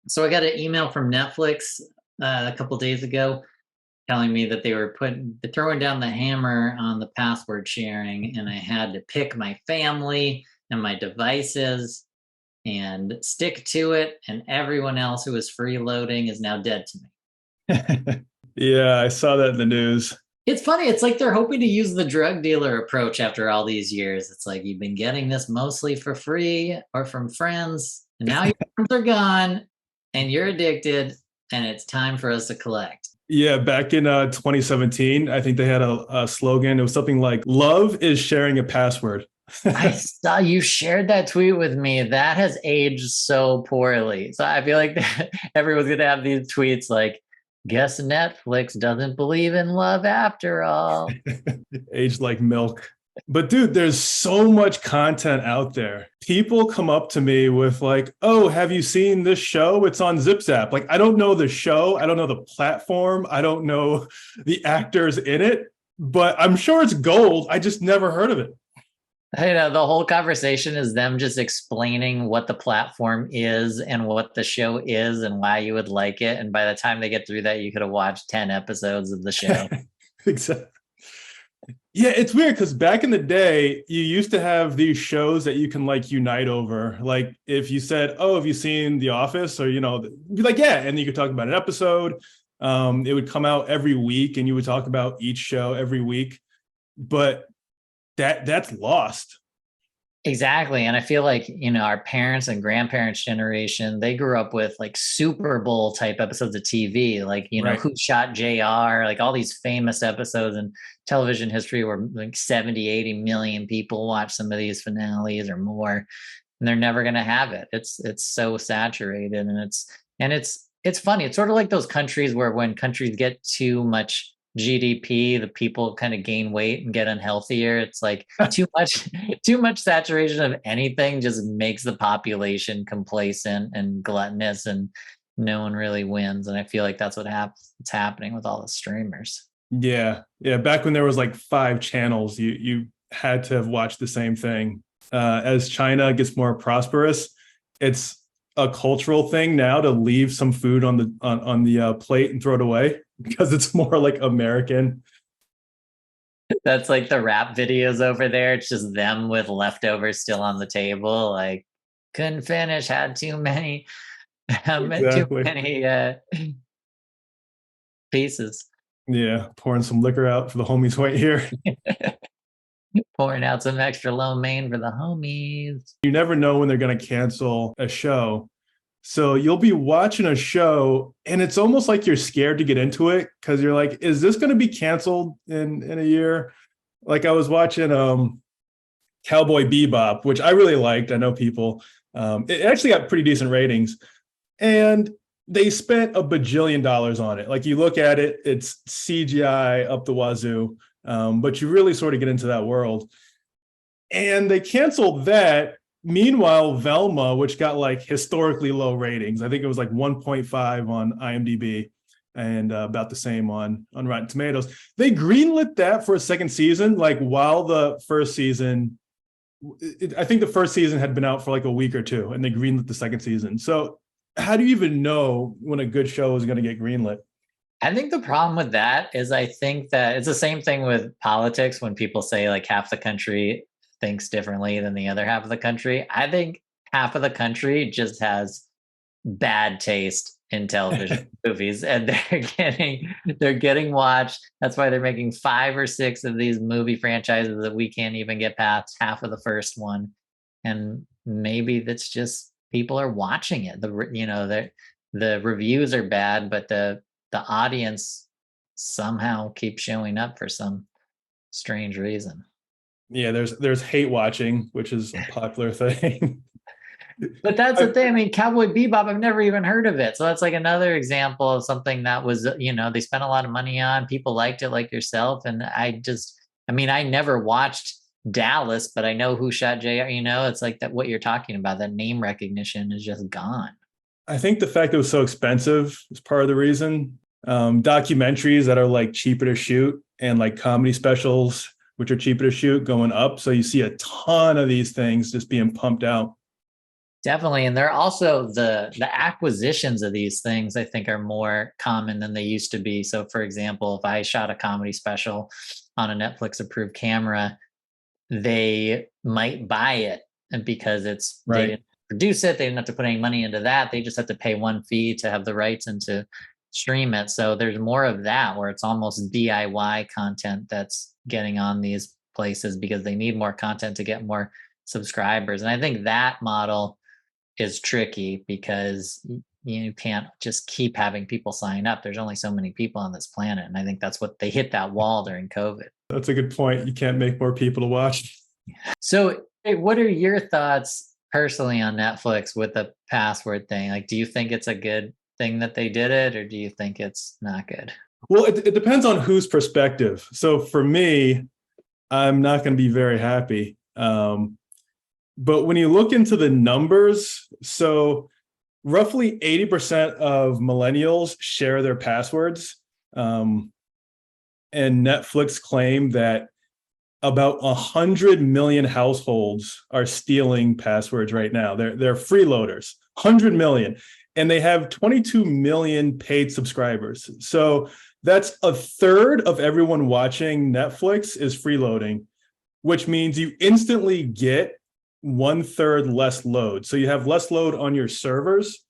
So I got an email from Netflix a couple days ago telling me that they were throwing down the hammer on the password sharing, and I had to pick my family and my devices and stick to it. And everyone else who was freeloading is now dead to me. Yeah, I saw that in the news. It's funny. It's like they're hoping to use the drug dealer approach after all these years. It's like you've been getting this mostly for free or from friends, and now your friends are gone and you're addicted, and it's time for us to collect. Yeah, back in 2017, I think they had a slogan. It was something like, "Love is sharing a password." I saw you shared that tweet with me. That has aged so poorly. So I feel like everyone's going to have these tweets like, guess Netflix doesn't believe in love after all. Aged like milk. But dude, there's so much content out there. People come up to me with like, "Oh, have you seen this show? It's on ZipZap." Like, I don't know the show. I don't know the platform. I don't know the actors in it, but I'm sure it's gold. I just never heard of it. The whole conversation is them just explaining what the platform is and what the show is and why you would like it. And by the time they get through that, you could have watched 10 episodes of the show. Exactly. Yeah, it's weird because back in the day, you used to have these shows that you can like unite over. Like if you said, "Oh, have you seen The Office?" Or, be like, "Yeah." And you could talk about an episode. It would come out every week and you would talk about each show every week. But that's lost. Exactly. And I feel like, our parents and grandparents' generation, they grew up with like Super Bowl type episodes of TV, like, Right. Who Shot JR, like all these famous episodes in television history where like 70, 80 million people watch some of these finales or more, and they're never going to have it. It's so saturated, and it's funny. It's sort of like those countries where when countries get too much GDP, the people kind of gain weight and get unhealthier. It's like too much saturation of anything just makes the population complacent and gluttonous, and no one really wins. And I feel like that's what's happening with all the streamers. Yeah. Yeah. Back when there was like 5 channels, you had to have watched the same thing. As China gets more prosperous, it's a cultural thing now to leave some food on the plate and throw it away because it's more like American. That's like the rap videos over there. It's just them with leftovers still on the table. Like, couldn't finish, had too many, too Exactly. many pieces. Yeah, pouring some liquor out for the homies right here. Pouring out some extra lo mein for the homies. You never know when they're going to cancel a show. So you'll be watching a show and it's almost like you're scared to get into it because you're like, is this going to be canceled in a year? Like I was watching Cowboy Bebop, which I really liked. I know people, it actually got pretty decent ratings. And they spent a bajillion dollars on it. Like you look at it, it's CGI up the wazoo, but you really sort of get into that world. And they canceled that. Meanwhile, Velma, which got like historically low ratings, I think it was like 1.5 on IMDb and about the same on Rotten Tomatoes. They greenlit that for a second season, like while the first season, I think the first season had been out for like a week or two, and they greenlit the second season. So how do you even know when a good show is going to get greenlit? I think the problem with that is I think that it's the same thing with politics when people say like half the country thinks differently than the other half of the country. I think half of the country just has bad taste in television movies, and they're getting watched. That's why they're making 5 or 6 of these movie franchises that we can't even get past half of the first one. And maybe that's just people are watching it. The reviews are bad, but the audience somehow keeps showing up for some strange reason. Yeah, there's hate watching, which is a popular thing. But that's the I, thing. I mean, Cowboy Bebop, I've never even heard of it. So that's like another example of something that was, they spent a lot of money on. People liked it like yourself. And I never watched Dallas, but I know Who Shot JR. It's like that what you're talking about, that name recognition is just gone. I think the fact it was so expensive is part of the reason. Documentaries that are like cheaper to shoot and like comedy specials, which are cheaper to shoot, going up. So you see a ton of these things just being pumped out. Definitely. And they're also the acquisitions of these things, I think, are more common than they used to be. So for example, if I shot a comedy special on a Netflix approved camera, they might buy it, and because they Right. didn't produce it, they didn't have to put any money into that. They just have to pay one fee to have the rights and to stream it. So there's more of that where it's almost DIY content that's getting on these places because they need more content to get more subscribers. And I think that model is tricky because you can't just keep having people sign up. There's only so many people on this planet. And I think that's what they hit that wall during COVID. That's a good point. You can't make more people to watch. So, what are your thoughts personally on Netflix with the password thing? Like, do you think it's a good thing that they did it, or do you think it's not good? Well, it depends on whose perspective. So for me, I'm not going to be very happy. But when you look into the numbers, so roughly 80% of millennials share their passwords. And Netflix claimed that about 100 million households are stealing passwords right now. They're freeloaders, 100 million. And they have 22 million paid subscribers. So that's a third of everyone watching Netflix is freeloading, which means you instantly get 1/3 less load. So you have less load on your servers,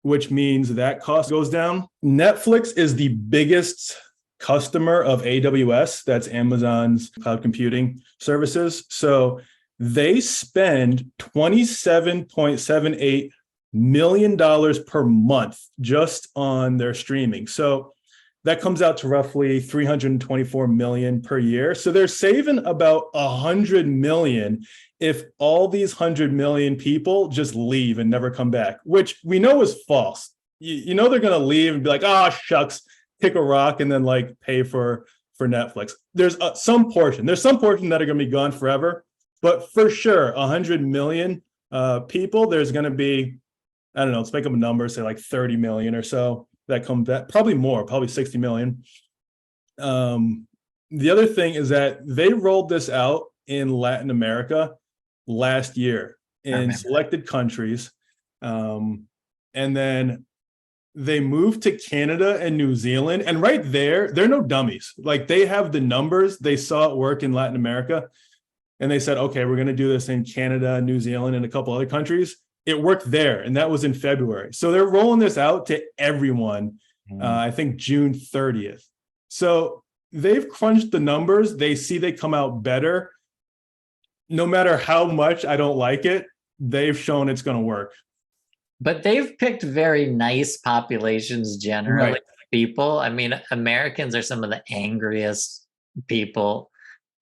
which means that cost goes down. Netflix is the biggest customer of AWS, that's Amazon's cloud computing services. So they spend $27.78 million per month just on their streaming. So that comes out to roughly 324 million per year. So they're saving about 100 million if all these 100 million people just leave and never come back, which we know is false. You know they're going to leave and be like, oh, shucks, kick a rock and then like pay for Netflix. There's some portion that are going to be gone forever, but for sure, 100 million people, there's going to be, I don't know, let's make up a number, say like 30 million or so that come back, probably more, probably 60 million. The other thing is that they rolled this out in Latin America last year in selected countries. And then they moved to Canada and New Zealand. And right there, they're no dummies. Like they have the numbers. They saw it work in Latin America. And they said, okay, we're going to do this in Canada, New Zealand, and a couple other countries. It worked there. And that was in February. So they're rolling this out to everyone, I think June 30th. So they've crunched the numbers. They see they come out better. No matter how much I don't like it, they've shown it's going to work. But they've picked very nice populations generally, right. People. I mean, Americans are some of the angriest people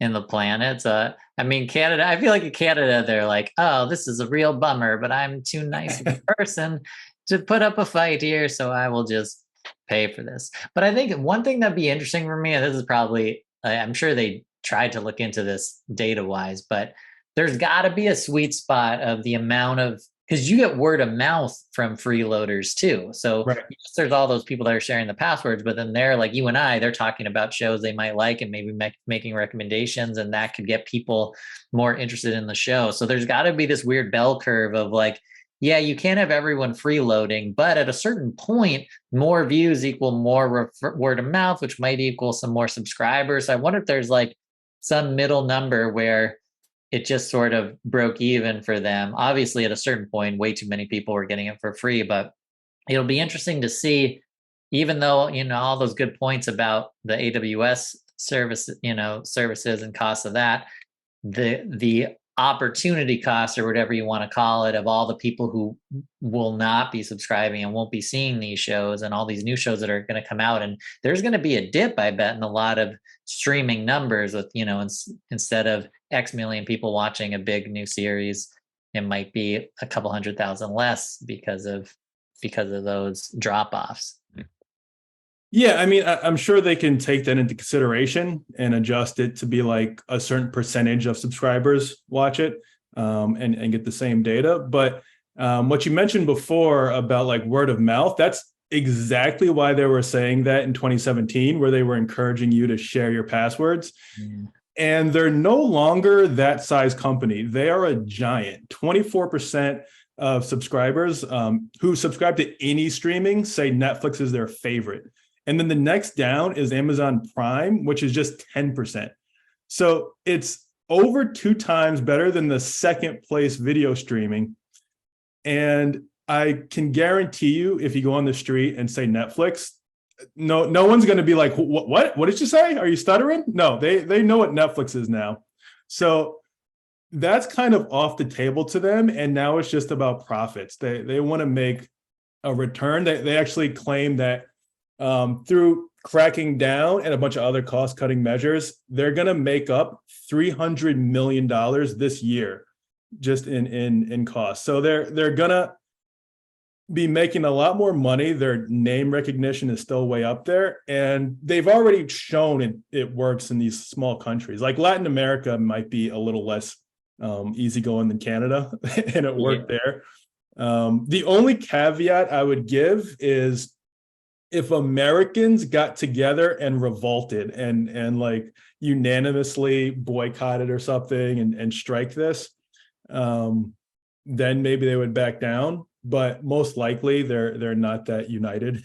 in the planet. I mean, Canada, I feel like in Canada, they're like, oh, this is a real bummer, but I'm too nice of a person to put up a fight here, so I will just pay for this. But I think one thing that'd be interesting for me, and this is probably, I'm sure they tried to look into this data-wise, but there's got to be a sweet spot of the amount of, because you get word of mouth from freeloaders too. So right. Yes, there's all those people that are sharing the passwords, but then they're like you and I, they're talking about shows they might like and maybe making recommendations, and that could get people more interested in the show. So there's got to be this weird bell curve of like, yeah, you can't have everyone freeloading, but at a certain point, more views equal more word of mouth, which might equal some more subscribers. So I wonder if there's like some middle number where it just sort of broke even for them. Obviously, at a certain point, way too many people were getting it for free, but it'll be interesting to see, even though, all those good points about the AWS service, services and costs of that, the opportunity cost or whatever you want to call it of all the people who will not be subscribing and won't be seeing these shows and all these new shows that are going to come out. And there's going to be a dip, I bet, in a lot of streaming numbers with, instead of X million people watching a big new series, it might be a couple 100,000 less because of those drop-offs. Yeah, I mean, I'm sure they can take that into consideration and adjust it to be like a certain percentage of subscribers watch it and get the same data. But what you mentioned before about like word of mouth, that's exactly why they were saying that in 2017, where they were encouraging you to share your passwords. Mm. And they're no longer that size company. They are a giant. 24% of subscribers who subscribe to any streaming say Netflix is their favorite. And then the next down is Amazon Prime, which is just 10%. So it's over 2 times better than the second place video streaming. And I can guarantee you, if you go on the street and say Netflix, no one's going to be like, what did you say? Are you stuttering? No, they know what Netflix is now. So that's kind of off the table to them. And now it's just about profits. They want to make a return. They actually claim that through cracking down and a bunch of other cost cutting measures, they're going to make up $300 million this year just in costs. So they're going to be making a lot more money. Their name recognition is still way up there. And they've already shown it works in these small countries. Like Latin America might be a little less easygoing than Canada, and it worked there. The only caveat I would give is if Americans got together and revolted and like unanimously boycotted or something and strike this, then maybe they would back down. But most likely they're not that united.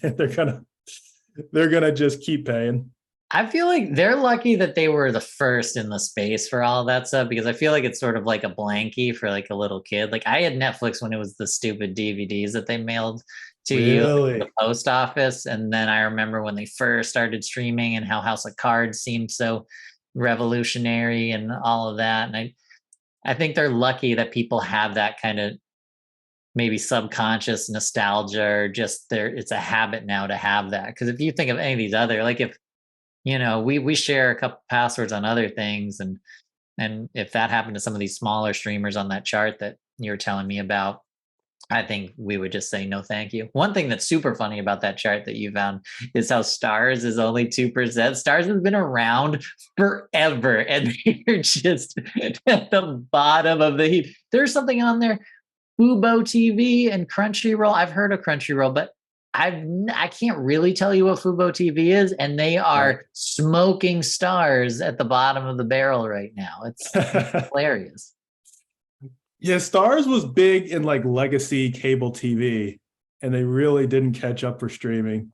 they're gonna just keep paying. I feel like they're lucky that they were the first in the space for all that stuff, because I feel like it's sort of like a blankie for like a little kid. Like I had Netflix when it was the stupid DVDs that they mailed to you at the post office. And then I remember when they first started streaming and how House of Cards seemed so revolutionary and all of that. And I think they're lucky that people have that kind of maybe subconscious nostalgia, or just it's a habit now to have that. Because if you think of any of these other, like if, you know, we share a couple passwords on other things, and if that happened to some of these smaller streamers on that chart that you were telling me about, I think we would just say no thank you. One thing that's super funny about that chart that you found is how Stars is only 2%. Stars has been around forever, and they're just at the bottom of the heap. There's something on there, Fubo TV and Crunchyroll. I've heard of Crunchyroll, but I can't really tell you what Fubo TV is, and they are smoking Stars at the bottom of the barrel right now. It's hilarious. Yeah, Stars was big in like legacy cable TV, and they really didn't catch up for streaming.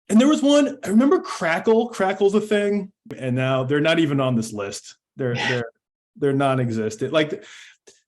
And there was one, I remember Crackle. Crackle's a thing, and now they're not even on this list. They're non-existent. Like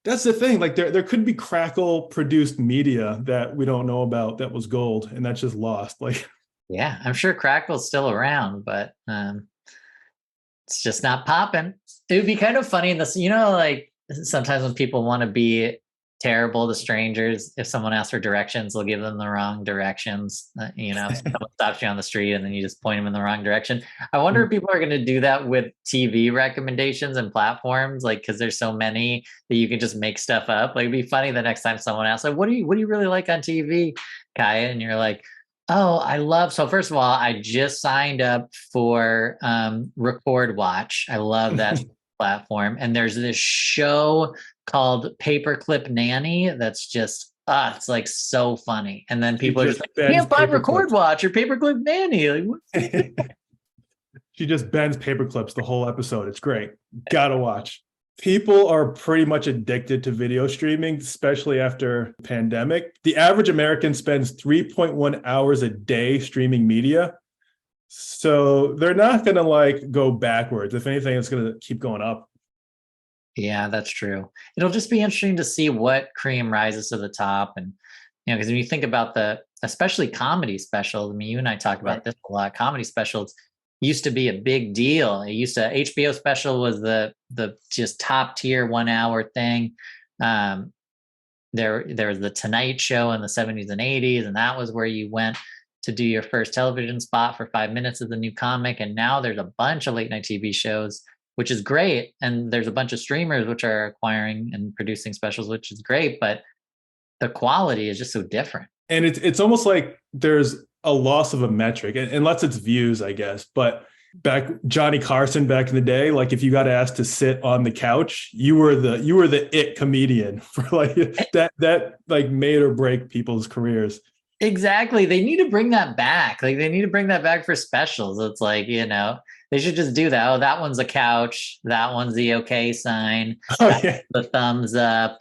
that's the thing. Like there could be Crackle produced media that we don't know about that was gold, and that's just lost. Like, yeah, I'm sure Crackle's still around, but it's just not popping. It would be kind of funny in this, you know, like sometimes when people want to be terrible to strangers, if someone asks for directions, they'll give them the wrong directions. You know, someone stops you on the street and then you just point them in the wrong direction. I wonder if people are going to do that with TV recommendations and platforms, like, because there's so many that you can just make stuff up. Like, it'd be funny the next time someone asks, like, what do you really like on TV, Kaya? And you're like, oh, I love. So first of all, I just signed up for Record Watch. I love that platform. And there's this show called Paperclip Nanny that's just it's like so funny. And then people are just like, can't find Record Watch or Paperclip Nanny. Like, she just bends paper clips the whole episode. It's great. Gotta watch. People are pretty much addicted to video streaming, especially after the pandemic. The average American spends 3.1 hours a day streaming media. So they're not going to like go backwards. If anything, it's going to keep going up. Yeah, that's true. It'll just be interesting to see what cream rises to the top. And, you know, because when you think about especially comedy specials, I mean, you and I talk about this a lot. Comedy specials used to be a big deal. HBO special was the just top tier 1 hour thing. There was the Tonight Show in the 70s and 80s, and that was where you went to do your first television spot for 5 minutes as the new comic. And now there's a bunch of late night TV shows, which is great. And there's a bunch of streamers which are acquiring and producing specials, which is great, but the quality is just so different. And it's almost like there's a loss of a metric, unless it's views, I guess. But back Johnny Carson back in the day, like if you got asked to sit on the couch, you were the it comedian for like that like made or break people's careers. Exactly. They need to bring that back. Like they need to bring that back for specials. It's like, you know, they should just do that. Oh, that one's a couch. That one's the okay sign. Oh, yeah. The thumbs up.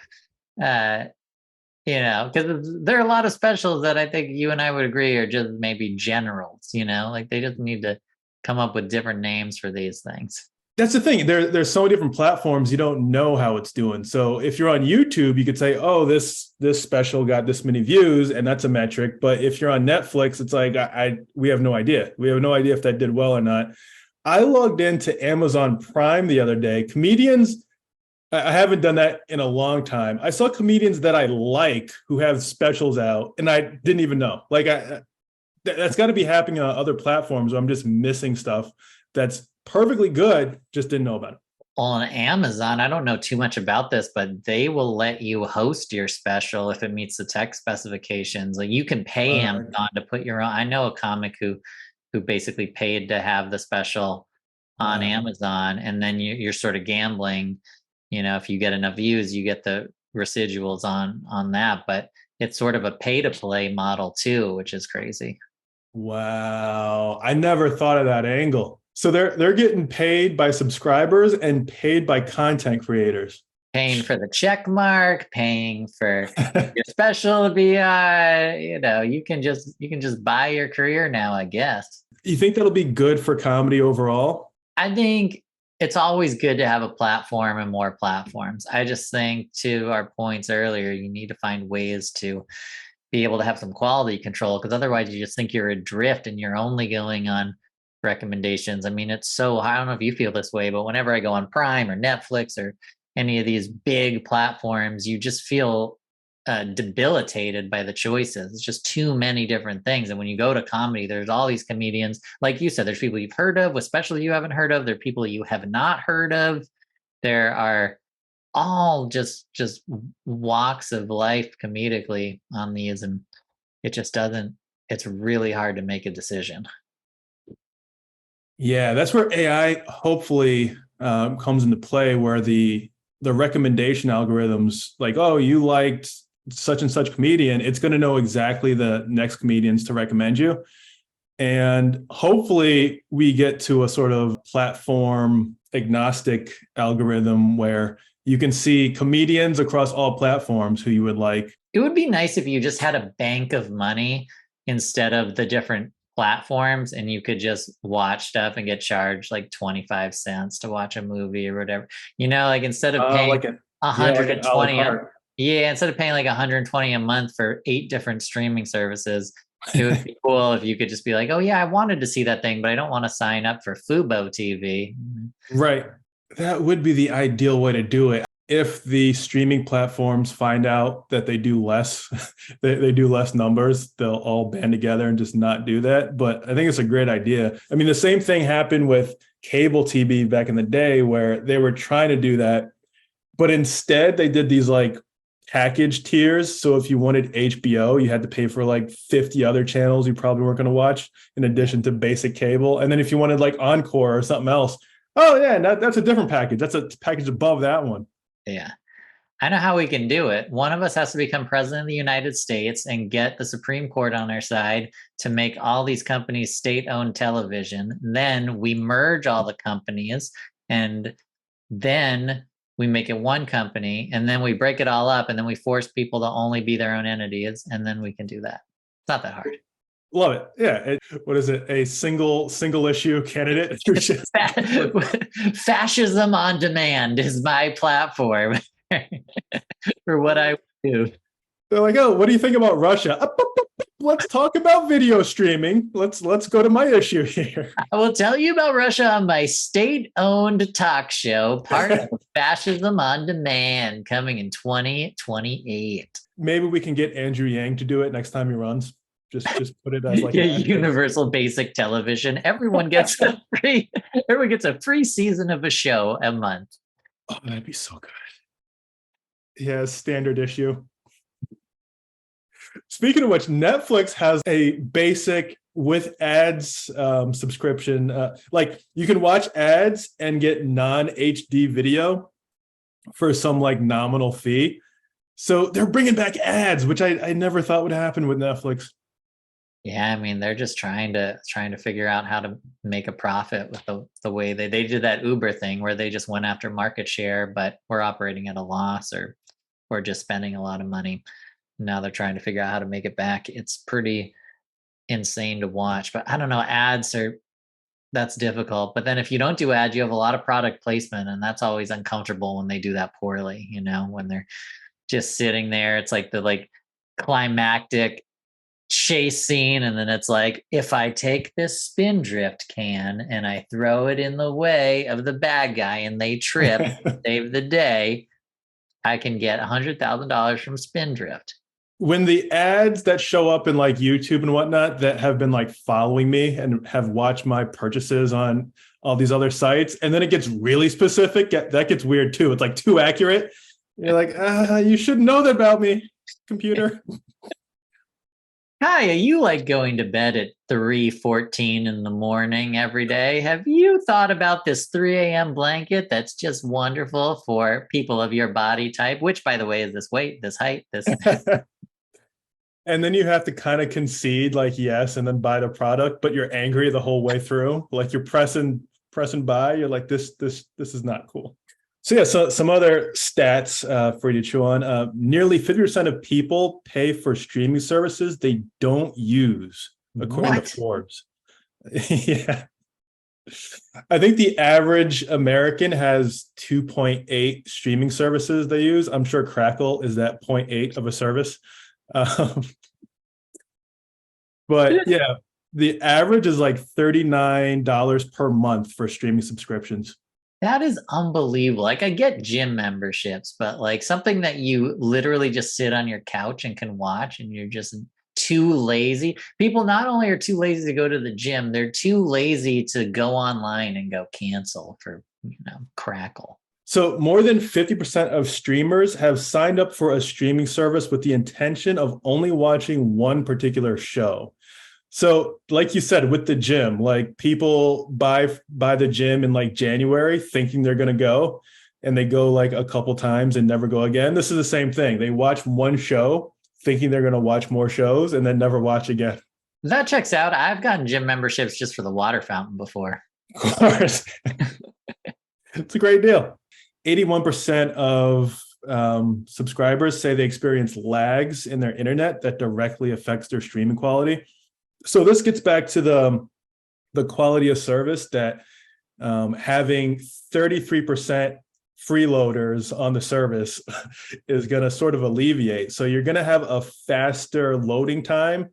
because there are a lot of specials that I think you and I would agree are just maybe generals, like they just need to come up with different names for these things. That's the thing. There's so many different platforms. You don't know how it's doing. So if you're on YouTube, you could say, "Oh, this special got this many views," and that's a metric. But if you're on Netflix, it's like we have no idea. We have no idea if that did well or not. I logged into Amazon Prime the other day. Comedians, I haven't done that in a long time. I saw comedians that I like who have specials out, and I didn't even know. Like that's got to be happening on other platforms where I'm just missing stuff that's perfectly good, just didn't know about it. On Amazon, I don't know too much about this, but they will let you host your special if it meets the tech specifications. Like you can pay Amazon to put your own. I know a comic who basically paid to have the special on Amazon, and then you're sort of gambling. If you get enough views, you get the residuals on that. But it's sort of a pay to play model too, which is crazy. Wow, I never thought of that angle. So they're getting paid by subscribers and paid by content creators. Paying for the check mark, paying for your special to be you can just buy your career now, I guess. You think that'll be good for comedy overall? I think it's always good to have a platform and more platforms. I just think, to our points earlier, you need to find ways to be able to have some quality control, because otherwise you just think you're adrift and you're only going on recommendations. I mean, I don't know if you feel this way, but whenever I go on Prime or Netflix or any of these big platforms, you just feel debilitated by the choices. It's just too many different things. And when you go to comedy, there's all these comedians, like you said, there's people you've heard of, especially you haven't heard of. There are people you have not heard of. There are all just walks of life comedically on these, and it's really hard to make a decision. Yeah, that's where AI hopefully comes into play, where the recommendation algorithms, like, oh, you liked such and such comedian, it's going to know exactly the next comedians to recommend you. And hopefully we get to a sort of platform agnostic algorithm where you can see comedians across all platforms who you would like. It would be nice if you just had a bank of money instead of the different platforms, and you could just watch stuff and get charged like 25 cents to watch a movie or whatever. Like instead of paying like 120, instead of paying like 120 a month for 8 different streaming services, it would be cool if you could just be like, oh yeah, I wanted to see that thing, but I don't want to sign up for Fubo TV. Right. That would be the ideal way to do it. If the streaming platforms find out that they do less, they do less numbers, they'll all band together and just not do that. But I think it's a great idea. I mean, the same thing happened with cable TV back in the day, where they were trying to do that, but instead they did these like package tiers. So if you wanted HBO, you had to pay for like 50 other channels you probably weren't going to watch in addition to basic cable. And then if you wanted like Encore or something else, oh yeah, that's a different package. That's a package above that one. Yeah. I know how we can do it. One of us has to become president of the United States and get the Supreme Court on our side to make all these companies state-owned television. Then we merge all the companies, and then we make it one company, and then we break it all up, and then we force people to only be their own entities, and then we can do that. It's not that hard. Love it. Yeah. What is it? A single issue candidate? Fascism On Demand is my platform for what I do. They're like, oh, what do you think about Russia? Let's talk about video streaming. Let's go to my issue here. I will tell you about Russia on my state-owned talk show, part of Fascism On Demand, coming in 2028. Maybe we can get Andrew Yang to do it next time he runs. Just put it as like universal basic television. Everyone gets a free season of a show a month. Oh, that'd be so good. Yeah, standard issue. Speaking of which, Netflix has a basic with ads subscription. Like you can watch ads and get non-HD video for some like nominal fee. So they're bringing back ads, which I never thought would happen with Netflix. Yeah, I mean, they're just trying to figure out how to make a profit with the way they did that Uber thing, where they just went after market share, but we're operating at a loss or just spending a lot of money. now they're trying to figure out how to make it back. It's pretty insane to watch. But I don't know, that's difficult. But then if you don't do ads, you have a lot of product placement, and that's always uncomfortable when they do that poorly, when they're just sitting there. It's like the climactic chase scene, and then it's like, if I take this Spindrift can and I throw it in the way of the bad guy and they trip, save the day, I can get $100,000 from Spindrift. When the ads that show up in like YouTube and whatnot that have been like following me and have watched my purchases on all these other sites, and then it gets really specific, that gets weird too. It's like too accurate. You're like, you should know that about me, computer. Hi, you like going to bed at 3:14 in the morning every day? Have you thought about this 3 a.m. blanket that's just wonderful for people of your body type? Which, by the way, is this weight, this height, this. And then you have to kind of concede like yes, and then buy the product, but you're angry the whole way through. Like you're pressing buy. You're like, this is not cool. So yeah, so some other stats for you to chew on. Nearly 50% of people pay for streaming services they don't use, according to Forbes. Yeah. I think the average American has 2.8 streaming services they use. I'm sure Crackle is that 0.8 of a service. But yeah, the average is like $39 per month for streaming subscriptions. That is unbelievable. Like, I get gym memberships, but like something that you literally just sit on your couch and can watch, and you're just too lazy. People not only are too lazy to go to the gym, they're too lazy to go online and go cancel for, Crackle. So more than 50% of streamers have signed up for a streaming service with the intention of only watching one particular show. So like you said, with the gym, like people buy the gym in like January thinking they're going to go, and they go like a couple times and never go again. This is the same thing. They watch one show thinking they're going to watch more shows and then never watch again. That checks out. I've gotten gym memberships just for the water fountain before. Of course. It's a great deal. 81% of subscribers say they experience lags in their internet that directly affects their streaming quality. So this gets back to the quality of service that having 33% freeloaders on the service is going to sort of alleviate. So you're going to have a faster loading time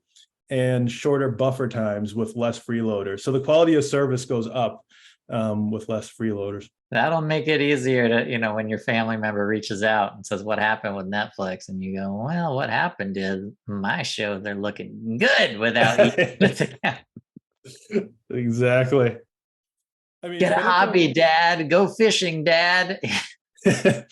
and shorter buffer times with less freeloaders. So the quality of service goes up with less freeloaders. That'll make it easier to, when your family member reaches out and says, what happened with Netflix? And you go, well, what happened is my shows are looking good without you. Exactly. I mean, get a hobby, Dad. Go fishing, Dad. I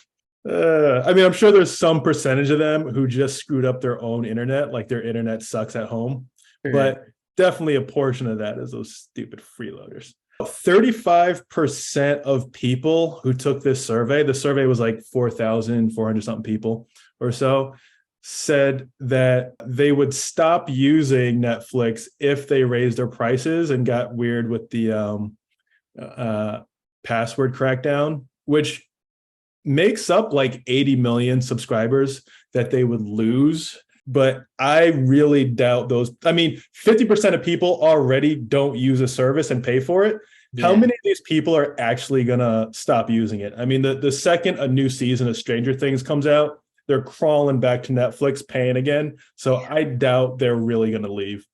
mean, I'm sure there's some percentage of them who just screwed up their own internet, like their internet sucks at home. Sure. But definitely a portion of that is those stupid freeloaders. 35% of people who took this survey, the survey was like 4,400 something people or so, said that they would stop using Netflix if they raised their prices and got weird with the password crackdown, which makes up like 80 million subscribers that they would lose. But I really doubt those. I mean, 50% of people already don't use a service and pay for it. Yeah. How many of these people are actually going to stop using it? I mean, the second a new season of Stranger Things comes out, they're crawling back to Netflix, paying again. So I doubt they're really going to leave.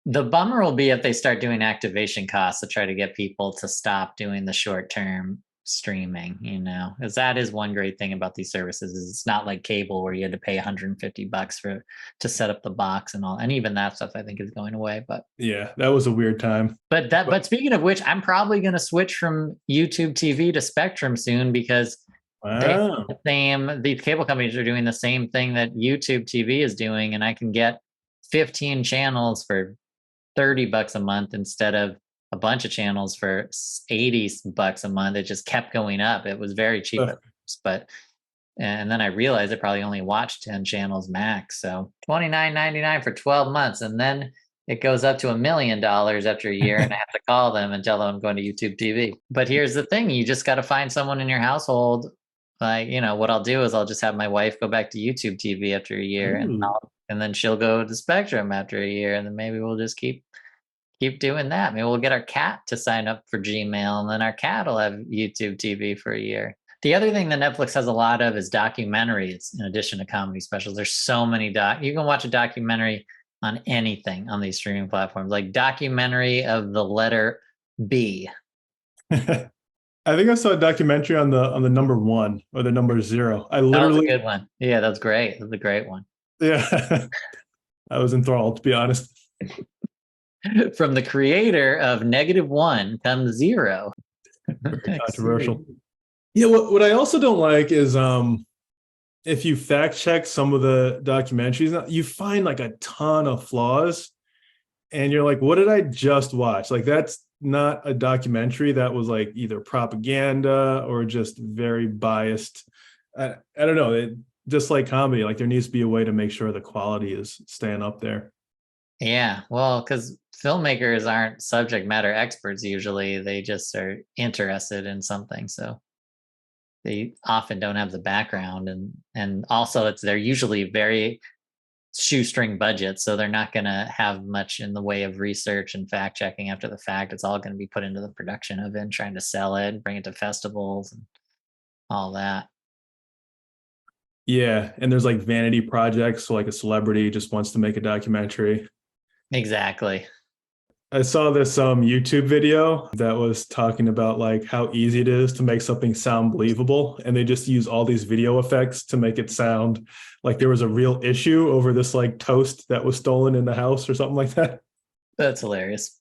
The bummer will be if they start doing activation costs to try to get people to stop doing the short-term streaming, because that is one great thing about these services is it's not like cable where you had to pay $150 to set up the box and all, and even that stuff I think is going away. But yeah, that was a weird time. But speaking of which, I'm probably going to switch from YouTube TV to Spectrum soon because these cable companies are doing the same thing that YouTube TV is doing, and I can get 15 channels for $30 a month instead of a bunch of channels for $80 a month. It just kept going up. It was very cheap, and then I realized I probably only watched 10 channels max. So $29.99 for 12 months, and then it goes up to $1 million after a year, and I have to call them and tell them I'm going to YouTube TV. But here's the thing: you just got to find someone in your household Like, what I'll do is I'll just have my wife go back to YouTube TV after a year, and Ooh. then she'll go to Spectrum after a year, and then maybe we'll just keep doing that. Maybe we'll get our cat to sign up for Gmail, and then our cat will have YouTube TV for a year. The other thing that Netflix has a lot of is documentaries in addition to comedy specials. There's so many you can watch a documentary on anything on these streaming platforms, like documentary of the letter B. I think I saw a documentary on the number one or the number zero. I literally, That was a good one. Yeah, that's great. That's a great one. yeah, I was enthralled, to be honest. From the creator of -1 comes 0. Very controversial. Yeah, what I also don't like is if you fact check some of the documentaries, you find like a ton of flaws, and you're like, what did I just watch? Like, that's not a documentary. That was like either propaganda or just very biased. I don't know. Just like comedy, like there needs to be a way to make sure the quality is staying up there. Yeah, well, because filmmakers aren't subject matter experts usually. They just are interested in something. So they often don't have the background, and also they're usually very shoestring budgets, so they're not going to have much in the way of research and fact checking after the fact. It's all going to be put into the production of it, trying to sell it, bring it to festivals and all that. Yeah, and there's like vanity projects, so like a celebrity just wants to make a documentary. Exactly. I saw this YouTube video that was talking about like how easy it is to make something sound believable, and they just use all these video effects to make it sound like there was a real issue over this like toast that was stolen in the house or something like that. That's hilarious.